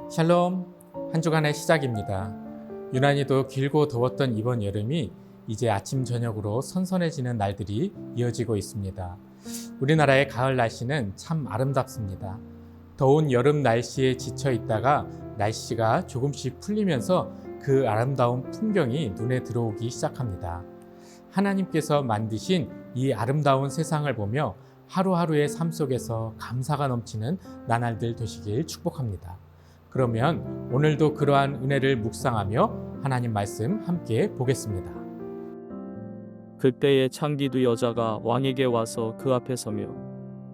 샬롬, 한 주간의 시작입니다. 유난히도 길고 더웠던 이번 여름이 이제 아침 저녁으로 선선해지는 날들이 이어지고 있습니다. 우리나라의 가을 날씨는 참 아름답습니다. 더운 여름 날씨에 지쳐 있다가 날씨가 조금씩 풀리면서 그 아름다운 풍경이 눈에 들어오기 시작합니다. 하나님께서 만드신 이 아름다운 세상을 보며 하루하루의 삶 속에서 감사가 넘치는 나날들 되시길 축복합니다. 그러면 오늘도 그러한 은혜를 묵상하며 하나님 말씀 함께 보겠습니다. 그때에 창기두 여자가 왕에게 와서 그 앞에 서며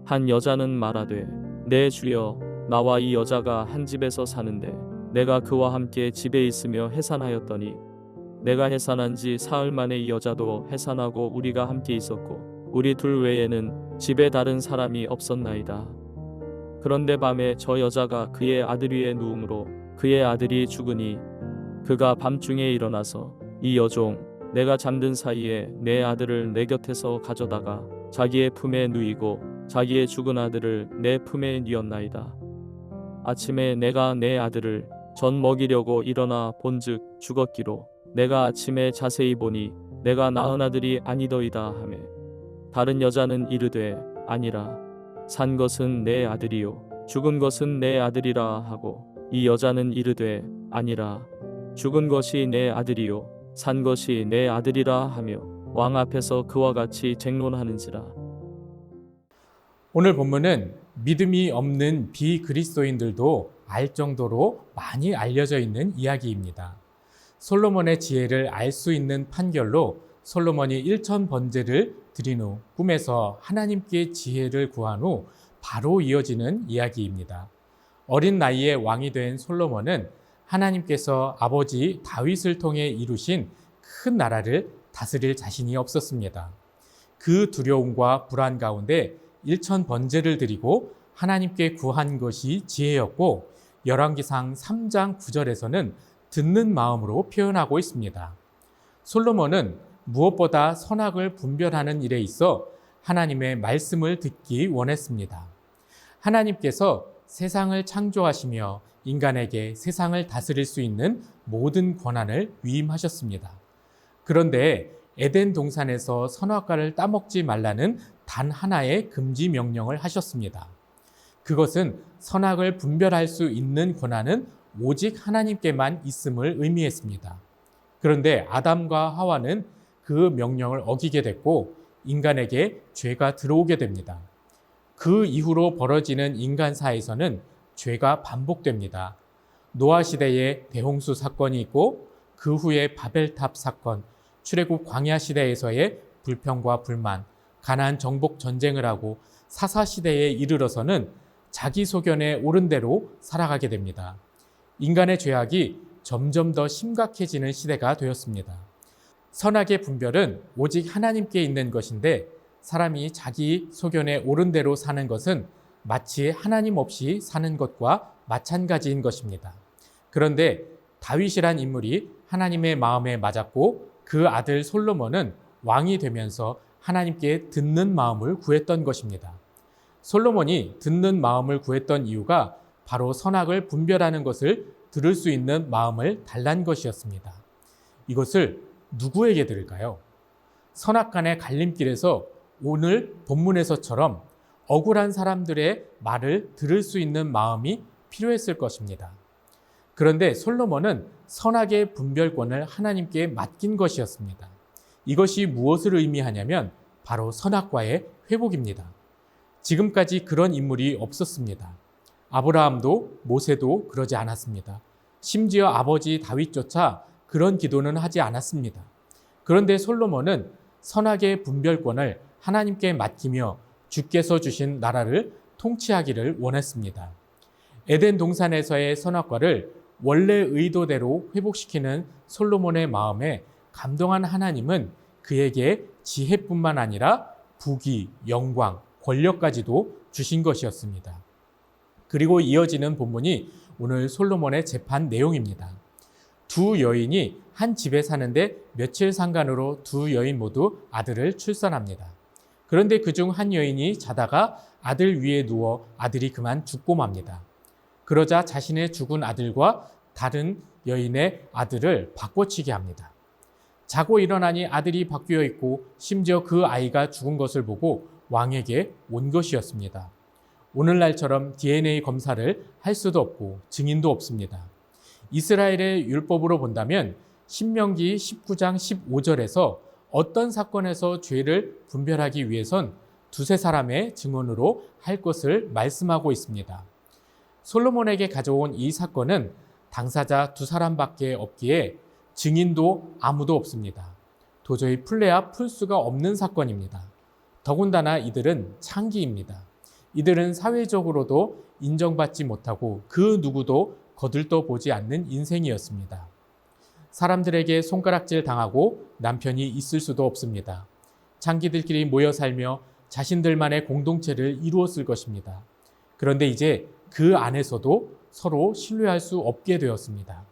한 여자는 말하되 내 주여 나와 이 여자가 한 집에서 사는데 내가 그와 함께 집에 있으며 해산하였더니 내가 해산한 지 사흘 만에 이 여자도 해산하고 우리가 함께 있었고 우리 둘 외에는 집에 다른 사람이 없었나이다. 그런데 밤에 저 여자가 그의 아들 위에 누움으로 그의 아들이 죽으니 그가 밤중에 일어나서 이 여종 내가 잠든 사이에 내 아들을 내 곁에서 가져다가 자기의 품에 누이고 자기의 죽은 아들을 내 품에 뉘었나이다. 아침에 내가 내 아들을 전 먹이려고 일어나 본즉 죽었기로 내가 아침에 자세히 보니 내가 낳은 아들이 아니더이다 하매 다른 여자는 이르되 아니라 산 것은 내 아들이요 죽은 것은 내 아들이라 하고 이 여자는 이르되 아니라 죽은 것이 내 아들이요 산 것이 내 아들이라 하며 왕 앞에서 그와 같이 쟁론하는지라. 오늘 본문은 믿음이 없는 비그리스도인들도 알 정도로 많이 알려져 있는 이야기입니다. 솔로몬의 지혜를 알 수 있는 판결로 솔로몬이 1000번제를 드린 후 꿈에서 하나님께 지혜를 구한 후 바로 이어지는 이야기입니다. 어린 나이에 왕이 된 솔로몬은 하나님께서 아버지 다윗을 통해 이루신 큰 나라를 다스릴 자신이 없었습니다. 그 두려움과 불안 가운데 1000번제를 드리고 하나님께 구한 것이 지혜였고 열왕기상 3장 9절에서는 듣는 마음으로 표현하고 있습니다. 솔로몬은 무엇보다 선악을 분별하는 일에 있어 하나님의 말씀을 듣기 원했습니다. 하나님께서 세상을 창조하시며 인간에게 세상을 다스릴 수 있는 모든 권한을 위임하셨습니다. 그런데 에덴 동산에서 선악과를 따먹지 말라는 단 하나의 금지 명령을 하셨습니다. 그것은 선악을 분별할 수 있는 권한은 오직 하나님께만 있음을 의미했습니다. 그런데 아담과 하와는 그 명령을 어기게 됐고 인간에게 죄가 들어오게 됩니다. 그 이후로 벌어지는 인간사에서는 죄가 반복됩니다. 노아 시대에 대홍수 사건이 있고 그 후에 바벨탑 사건, 출애굽 광야 시대에서의 불평과 불만, 가나안 정복 전쟁을 하고 사사 시대에 이르러서는 자기 소견에 옳은 대로 살아가게 됩니다. 인간의 죄악이 점점 더 심각해지는 시대가 되었습니다. 선악의 분별은 오직 하나님께 있는 것인데 사람이 자기 소견에 옳은 대로 사는 것은 마치 하나님 없이 사는 것과 마찬가지인 것입니다. 그런데 다윗이란 인물이 하나님의 마음에 맞았고 그 아들 솔로몬은 왕이 되면서 하나님께 듣는 마음을 구했던 것입니다. 솔로몬이 듣는 마음을 구했던 이유가 바로 선악을 분별하는 것을 들을 수 있는 마음을 달란 것이었습니다. 이것을 누구에게 들을까요? 선악 간의 갈림길에서 오늘 본문에서처럼 억울한 사람들의 말을 들을 수 있는 마음이 필요했을 것입니다. 그런데 솔로몬은 선악의 분별권을 하나님께 맡긴 것이었습니다. 이것이 무엇을 의미하냐면 바로 선악과의 회복입니다. 지금까지 그런 인물이 없었습니다. 아브라함도 모세도 그러지 않았습니다. 심지어 아버지 다윗조차 그런 기도는 하지 않았습니다. 그런데 솔로몬은 선악의 분별권을 하나님께 맡기며 주께서 주신 나라를 통치하기를 원했습니다. 에덴 동산에서의 선악과를 원래 의도대로 회복시키는 솔로몬의 마음에 감동한 하나님은 그에게 지혜뿐만 아니라 부귀, 영광, 권력까지도 주신 것이었습니다. 그리고 이어지는 본문이 오늘 솔로몬의 재판 내용입니다. 두 여인이 한 집에 사는데 며칠 상간으로 두 여인 모두 아들을 출산합니다. 그런데 그중 한 여인이 자다가 아들 위에 누워 아들이 그만 죽고 맙니다. 그러자 자신의 죽은 아들과 다른 여인의 아들을 바꿔치기 합니다. 자고 일어나니 아들이 바뀌어 있고 심지어 그 아이가 죽은 것을 보고 왕에게 온 것이었습니다. 오늘날처럼 DNA 검사를 할 수도 없고 증인도 없습니다. 이스라엘의 율법으로 본다면 신명기 19장 15절에서 어떤 사건에서 죄를 분별하기 위해선 두세 사람의 증언으로 할 것을 말씀하고 있습니다. 솔로몬에게 가져온 이 사건은 당사자 두 사람밖에 없기에 증인도 아무도 없습니다. 도저히 풀래야 풀 수가 없는 사건입니다. 더군다나 이들은 창기입니다. 이들은 사회적으로도 인정받지 못하고 그 누구도 거들떠 보지 않는 인생이었습니다. 사람들에게 손가락질 당하고 남편이 있을 수도 없습니다. 창기들끼리 모여 살며 자신들만의 공동체를 이루었을 것입니다. 그런데 이제 그 안에서도 서로 신뢰할 수 없게 되었습니다.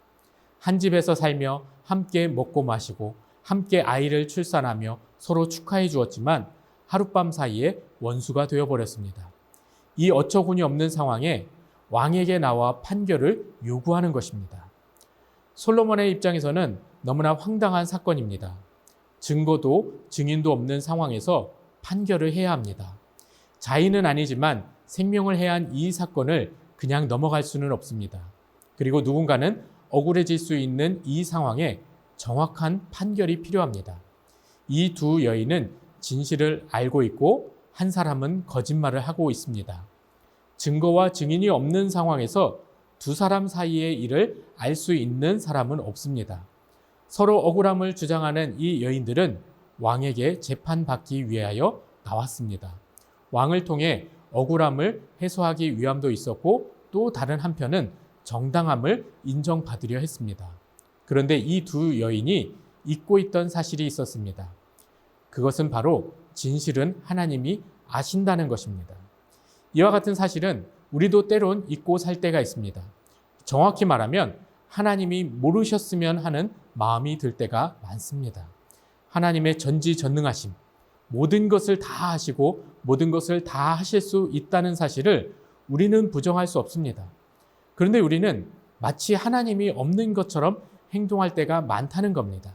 한 집에서 살며 함께 먹고 마시고 함께 아이를 출산하며 서로 축하해 주었지만 하룻밤 사이에 원수가 되어버렸습니다. 이 어처구니 없는 상황에 왕에게 나와 판결을 요구하는 것입니다. 솔로몬의 입장에서는 너무나 황당한 사건입니다. 증거도 증인도 없는 상황에서 판결을 해야 합니다. 자인은 아니지만 생명을 해한 이 사건을 그냥 넘어갈 수는 없습니다. 그리고 누군가는 억울해질 수 있는 이 상황에 정확한 판결이 필요합니다. 이 두 여인은 진실을 알고 있고 한 사람은 거짓말을 하고 있습니다. 증거와 증인이 없는 상황에서 두 사람 사이의 일을 알 수 있는 사람은 없습니다. 서로 억울함을 주장하는 이 여인들은 왕에게 재판받기 위하여 나왔습니다. 왕을 통해 억울함을 해소하기 위함도 있었고 또 다른 한편은 정당함을 인정받으려 했습니다. 그런데 이 두 여인이 잊고 있던 사실이 있었습니다. 그것은 바로 진실은 하나님이 아신다는 것입니다. 이와 같은 사실은 우리도 때론 잊고 살 때가 있습니다. 정확히 말하면 하나님이 모르셨으면 하는 마음이 들 때가 많습니다. 하나님의 전지전능하심, 모든 것을 다 하시고 모든 것을 다 하실 수 있다는 사실을 우리는 부정할 수 없습니다. 그런데 우리는 마치 하나님이 없는 것처럼 행동할 때가 많다는 겁니다.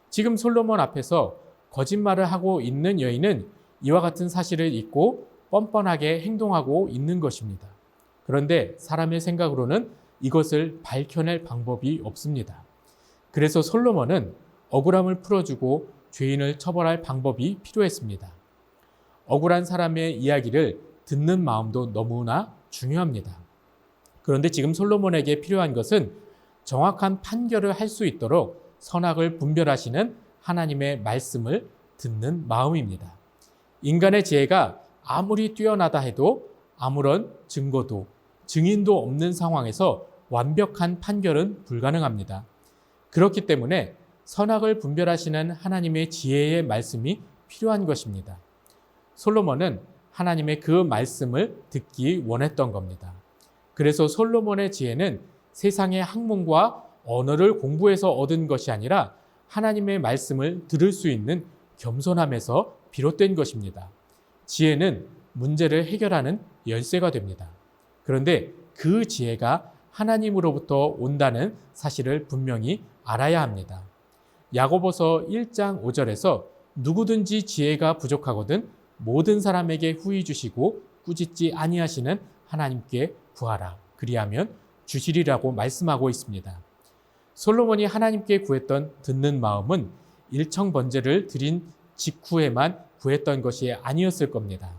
지금 솔로몬 앞에서 거짓말을 하고 있는 여인은 이와 같은 사실을 잊고 뻔뻔하게 행동하고 있는 것입니다. 그런데 사람의 생각으로는 이것을 밝혀낼 방법이 없습니다. 그래서 솔로몬은 억울함을 풀어주고 죄인을 처벌할 방법이 필요했습니다. 억울한 사람의 이야기를 듣는 마음도 너무나 중요합니다. 그런데 지금 솔로몬에게 필요한 것은 정확한 판결을 할 수 있도록 선악을 분별하시는 하나님의 말씀을 듣는 마음입니다. 인간의 지혜가 아무리 뛰어나다 해도 아무런 증거도 증인도 없는 상황에서 완벽한 판결은 불가능합니다. 그렇기 때문에 선악을 분별하시는 하나님의 지혜의 말씀이 필요한 것입니다. 솔로몬은 하나님의 그 말씀을 듣기 원했던 겁니다. 그래서 솔로몬의 지혜는 세상의 학문과 언어를 공부해서 얻은 것이 아니라 하나님의 말씀을 들을 수 있는 겸손함에서 비롯된 것입니다. 지혜는 문제를 해결하는 열쇠가 됩니다. 그런데 그 지혜가 하나님으로부터 온다는 사실을 분명히 알아야 합니다. 야고보서 1장 5절에서 누구든지 지혜가 부족하거든 모든 사람에게 후히 주시고 꾸짖지 아니하시는 하나님께 구하라. 그리하면 주시리라고 말씀하고 있습니다. 솔로몬이 하나님께 구했던 듣는 마음은 일청번제를 드린 직후에만 구했던 것이 아니었을 겁니다.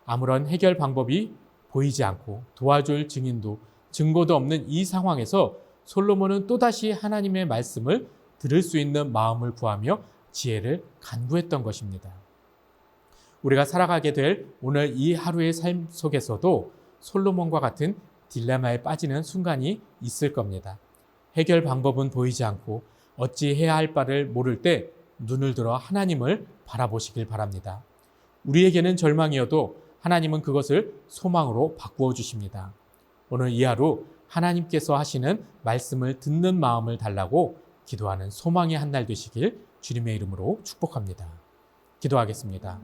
아무런 해결 방법이 보이지 않고 도와줄 증인도 증거도 없는 이 상황에서 솔로몬은 또다시 하나님의 말씀을 들을 수 있는 마음을 구하며 지혜를 간구했던 것입니다. 우리가 살아가게 될 오늘 이 하루의 삶 속에서도 솔로몬과 같은 딜레마에 빠지는 순간이 있을 겁니다. 해결 방법은 보이지 않고 어찌 해야 할 바를 모를 때 눈을 들어 하나님을 바라보시길 바랍니다. 우리에게는 절망이어도 하나님은 그것을 소망으로 바꾸어 주십니다. 오늘 이 하루 하나님께서 하시는 말씀을 듣는 마음을 달라고 기도하는 소망의 한 날 되시길 주님의 이름으로 축복합니다. 기도하겠습니다.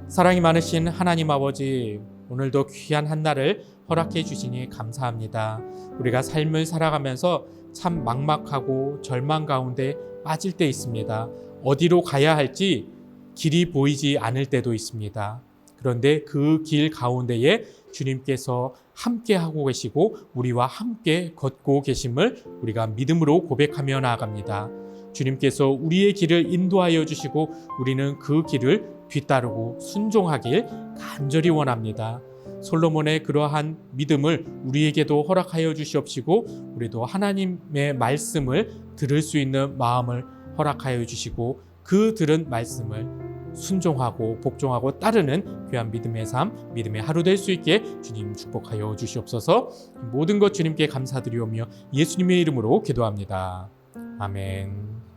사랑이 많으신 하나님 아버지, 오늘도 귀한 한 날을 허락해 주시니 감사합니다. 우리가 삶을 살아가면서 참 막막하고 절망 가운데 빠질 때 있습니다. 어디로 가야 할지 길이 보이지 않을 때도 있습니다. 그런데 그 길 가운데에 주님께서 함께 하고 계시고 우리와 함께 걷고 계심을 우리가 믿음으로 고백하며 나아갑니다. 주님께서 우리의 길을 인도하여 주시고 우리는 그 길을 뒤따르고 순종하길 간절히 원합니다. 솔로몬의 그러한 믿음을 우리에게도 허락하여 주시옵시고 우리도 하나님의 말씀을 들을 수 있는 마음을 허락하여 주시고 그 들은 말씀을 순종하고 복종하고 따르는 귀한 믿음의 삶, 믿음의 하루 될 수 있게 주님 축복하여 주시옵소서. 모든 것 주님께 감사드리오며 예수님의 이름으로 기도합니다. 아멘.